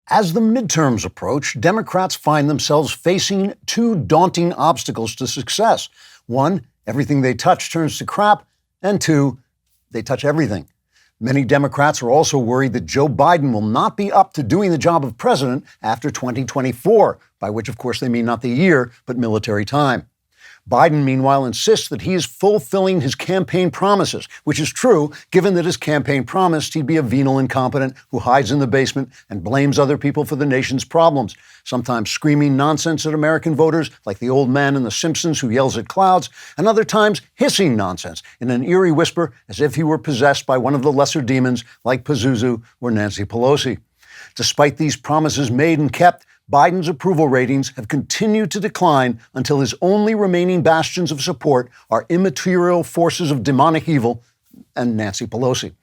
As the midterms approach, Democrats find themselves facing two daunting obstacles to success. One, everything they touch turns to crap, and two, they touch everything. Many Democrats are also worried that Joe Biden will not be up to doing the job of president after 2024, by which, of course, they mean not the year, but military time. Biden, meanwhile, insists that he is fulfilling his campaign promises, which is true, given that his campaign promised he'd be a venal incompetent who hides in the basement and blames other people for the nation's problems, sometimes screaming nonsense at American voters, like the old man in The Simpsons who yells at clouds, and other times hissing nonsense in an eerie whisper as if he were possessed by one of the lesser demons like Pazuzu or Nancy Pelosi. Despite these promises made and kept, Biden's approval ratings have continued to decline until his only remaining bastions of support are immaterial forces of demonic evil and Nancy Pelosi.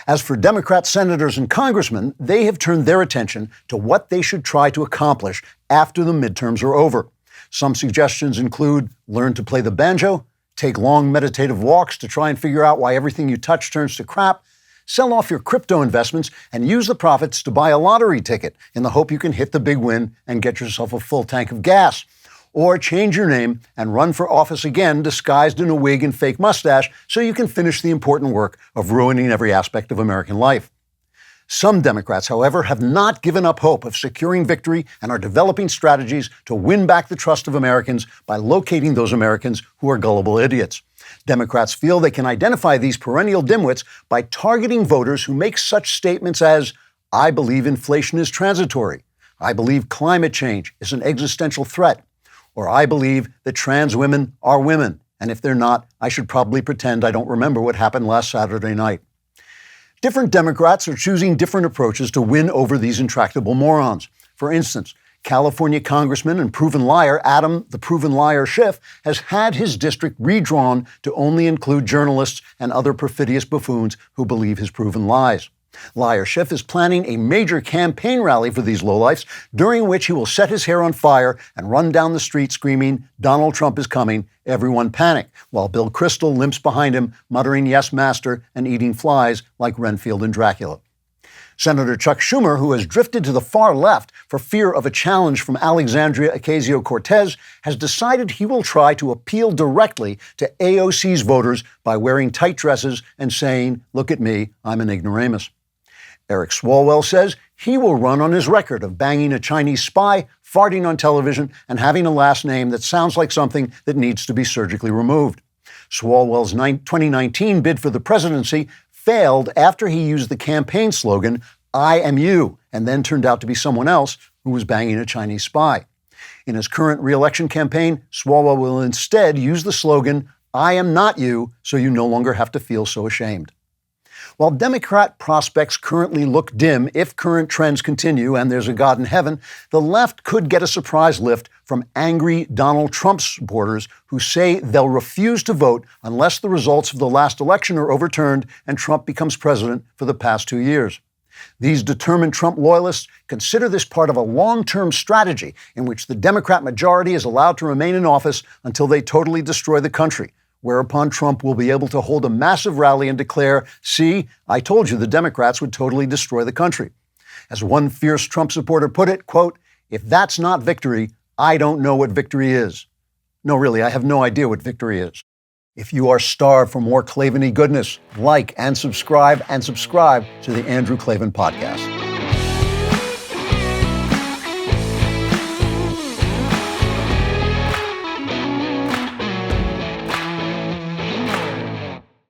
As for Democrat senators and congressmen, they have turned their attention to what they should try to accomplish after the midterms are over. Some suggestions include learn to play the banjo, take long meditative walks to try and figure out why everything you touch turns to crap, sell off your crypto investments and use the profits to buy a lottery ticket in the hope you can hit the big win and get yourself a full tank of gas. Or change your name and run for office again disguised in a wig and fake mustache so you can finish the important work of ruining every aspect of American life. Some Democrats, however, have not given up hope of securing victory and are developing strategies to win back the trust of Americans by locating those Americans who are gullible idiots. Democrats feel they can identify these perennial dimwits by targeting voters who make such statements as, I believe inflation is transitory, I believe climate change is an existential threat, or I believe that trans women are women, and if they're not, I should probably pretend I don't remember what happened last Saturday night. Different Democrats are choosing different approaches to win over these intractable morons. For instance, California Congressman and proven liar Adam the Proven Liar Schiff has had his district redrawn to only include journalists and other perfidious buffoons who believe his proven lies. Liar Schiff is planning a major campaign rally for these lowlifes, during which he will set his hair on fire and run down the street screaming, Donald Trump is coming, everyone panic, while Bill Kristol limps behind him, muttering yes, master, and eating flies like Renfield and Dracula. Senator Chuck Schumer, who has drifted to the far left for fear of a challenge from Alexandria Ocasio-Cortez, has decided he will try to appeal directly to AOC's voters by wearing tight dresses and saying, look at me, I'm an ignoramus. Eric Swalwell says he will run on his record of banging a Chinese spy, farting on television, and having a last name that sounds like something that needs to be surgically removed. Swalwell's 2019 bid for the presidency failed after he used the campaign slogan, I am you, and then turned out to be someone else who was banging a Chinese spy. In his current re-election campaign, Swalwell will instead use the slogan, I am not you, so you no longer have to feel so ashamed. While Democrat prospects currently look dim if current trends continue and there's a God in heaven, the left could get a surprise lift from angry Donald Trump supporters who say they'll refuse to vote unless the results of the last election are overturned and Trump becomes president for the past 2 years. These determined Trump loyalists consider this part of a long-term strategy in which the Democrat majority is allowed to remain in office until they totally destroy the country, whereupon Trump will be able to hold a massive rally and declare, see, I told you the Democrats would totally destroy the country. As one fierce Trump supporter put it, quote, if that's not victory, I don't know what victory is. No, really, I have no idea what victory is. If you are starved for more Klavan-y goodness, like and subscribe to the Andrew Klavan Podcast.